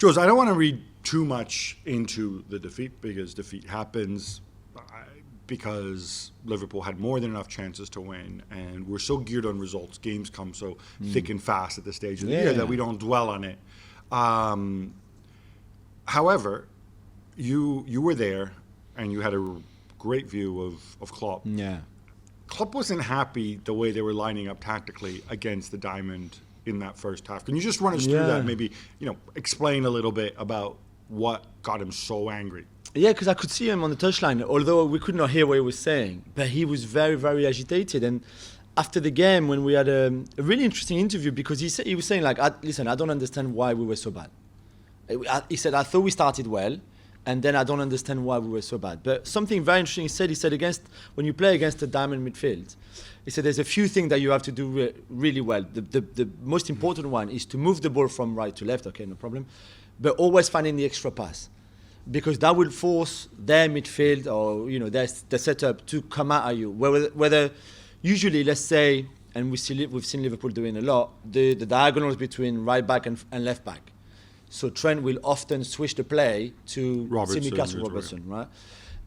Jules, I don't want to read too much into the defeat because defeat happens because Liverpool had more than enough chances to win, and we're so geared on results. Games come so thick and fast at this stage of the year that we don't dwell on it. However, you were there, and you had a great view of Klopp. Yeah. Klopp wasn't happy the way they were lining up tactically against the Diamond in that first half. Can you just run us through that? Maybe, explain a little bit about what got him so angry. Yeah, because I could see him on the touchline, although we could not hear what he was saying. But he was very, very agitated. And after the game, when we had a really interesting interview, because he was saying, listen, I don't understand why we were so bad. He said, I thought we started well, and then I don't understand why we were so bad. But something very interesting he said, when you play against a Diamond midfield, he said there's a few things that you have to do really well. The most important one is to move the ball from right to left, okay, no problem, but always finding the extra pass, because that will force their midfield or their setup to come out at you. Whether usually, let's say, and we've seen Liverpool doing a lot, the diagonals between right back and left back. So Trent will often switch the play to Tsimikas or Robertson, right?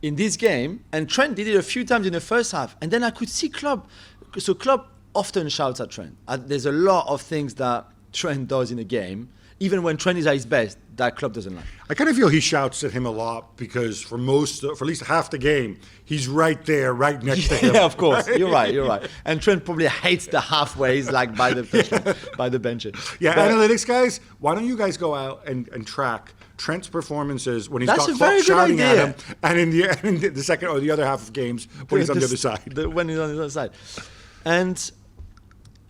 In this game, and Trent did it a few times in the first half, and then I could see Klopp. So Klopp often shouts at Trent. There's a lot of things that Trent does in a game, even when Trent is at his best, that Klopp doesn't like. I kind of feel he shouts at him a lot because for at least half the game, he's right there, right next to him. Yeah, of course. You're right. And Trent probably hates the halfways, like by the benches. Yeah, but analytics guys, why don't you guys go out and track Trent's performances when he's got Klopp shouting at him, and in the second or the other half of games when he's on the other side. When he's on the other side.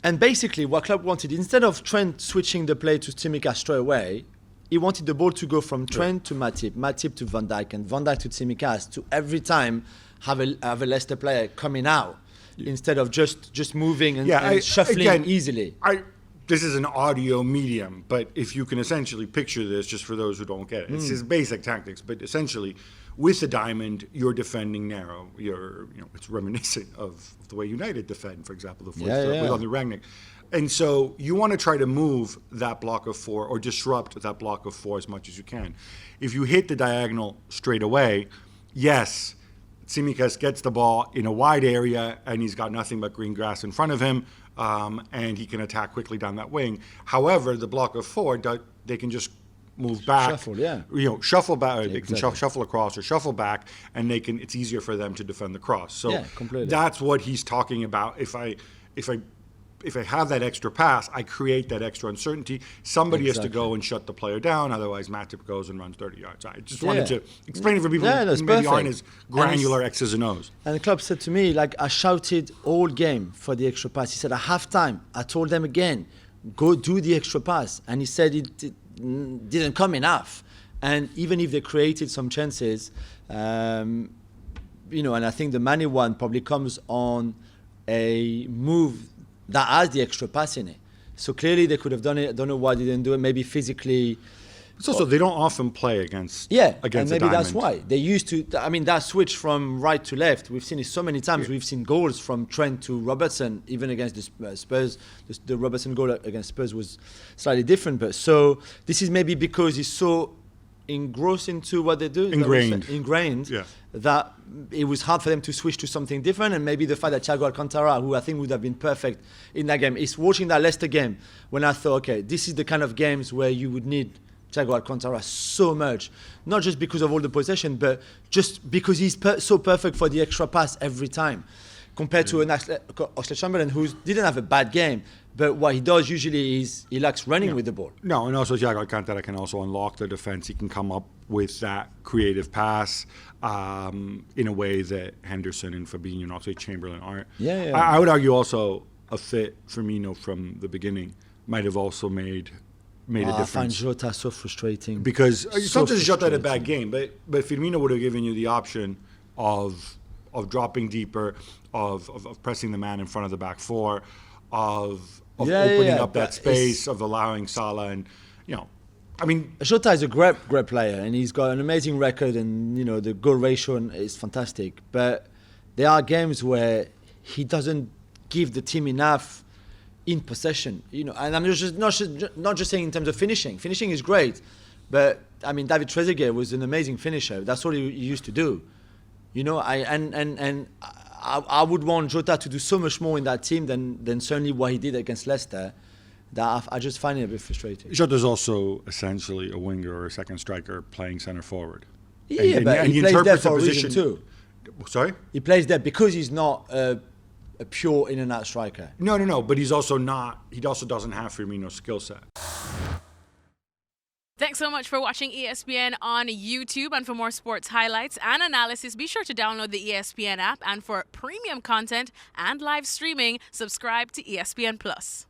And basically what Klopp wanted, instead of Trent switching the play to Tsimikas straight away, he wanted the ball to go from Trent to Matip to Van Dijk, and Van Dijk to Tsimikas, to every time have a Leicester player coming out instead of just moving and shuffling easily. This is an audio medium, but if you can essentially picture this, just for those who don't get it, it's his basic tactics, but essentially with the Diamond, you're defending narrow. It's reminiscent of the way United defend, for example, with on the Rangnick. And so you want to try to move that block of four or disrupt that block of four as much as you can. If you hit the diagonal straight away, yes, Tsimikas gets the ball in a wide area and he's got nothing but green grass in front of him, and he can attack quickly down that wing. However, the block of four, they can just move back, shuffle back. They can shuffle across or shuffle back, and it's easier for them to defend the cross. So that's what he's talking about. If I have that extra pass, I create that extra uncertainty. Somebody has to go and shut the player down. Otherwise, Matip goes and runs 30 yards. I just wanted to explain it for people who maybe aren't as granular X's and O's. And the club said to me, I shouted all game for the extra pass. He said, at halftime, I told them again, go do the extra pass. And he said it didn't come enough. And even if they created some chances, and I think the Mane one probably comes on a move that has the extra pass in it. So clearly they could have done it. I don't know why they didn't do it. Maybe physically. It's also they don't often play against and maybe that's why. They used to. That switch from right to left, we've seen it so many times. We've seen goals from Trent to Robertson, even against the Spurs. The Robertson goal against Spurs was slightly different. But so this is maybe because he's so engrossed into what they do. Ingrained. Yeah. That it was hard for them to switch to something different, and maybe the fact that Thiago Alcantara, who I think would have been perfect in that game, is watching that Leicester game when I thought, okay, this is the kind of games where you would need Thiago Alcantara so much, not just because of all the possession, but just because he's so perfect for the extra pass every time, compared to an Oxlade-Chamberlain who didn't have a bad game, but what he does usually is he likes running with the ball. No, and also Thiago Alcantara can also unlock the defense. He can come up with that creative pass in a way that Henderson and Fabinho and Oxlade-Chamberlain aren't. I would argue also a fit Firmino from the beginning might have also made a difference. I find Jota so frustrating. Because it's not just Jota had a bad game, but Firmino would have given you the option of dropping deeper, of pressing the man in front of the back four, of opening up that space, of allowing Salah and Jota is a great player, and he's got an amazing record, and the goal ratio is fantastic. But there are games where he doesn't give the team enough in possession. And I'm not just saying in terms of finishing. Finishing is great, But I mean, David Trezeguet was an amazing finisher. That's what he used to do. You know, I would want Jota to do so much more in that team than certainly what he did against Leicester. That I just find it a bit frustrating. Jota's also essentially a winger or a second striker playing centre forward. Yeah, but he plays there for a reason too. Sorry? He plays there because he's not a pure in and out striker. No. But he's also not. He also doesn't have Firmino's skill set. Thanks so much for watching ESPN on YouTube. And for more sports highlights and analysis, be sure to download the ESPN app. And for premium content and live streaming, subscribe to ESPN Plus.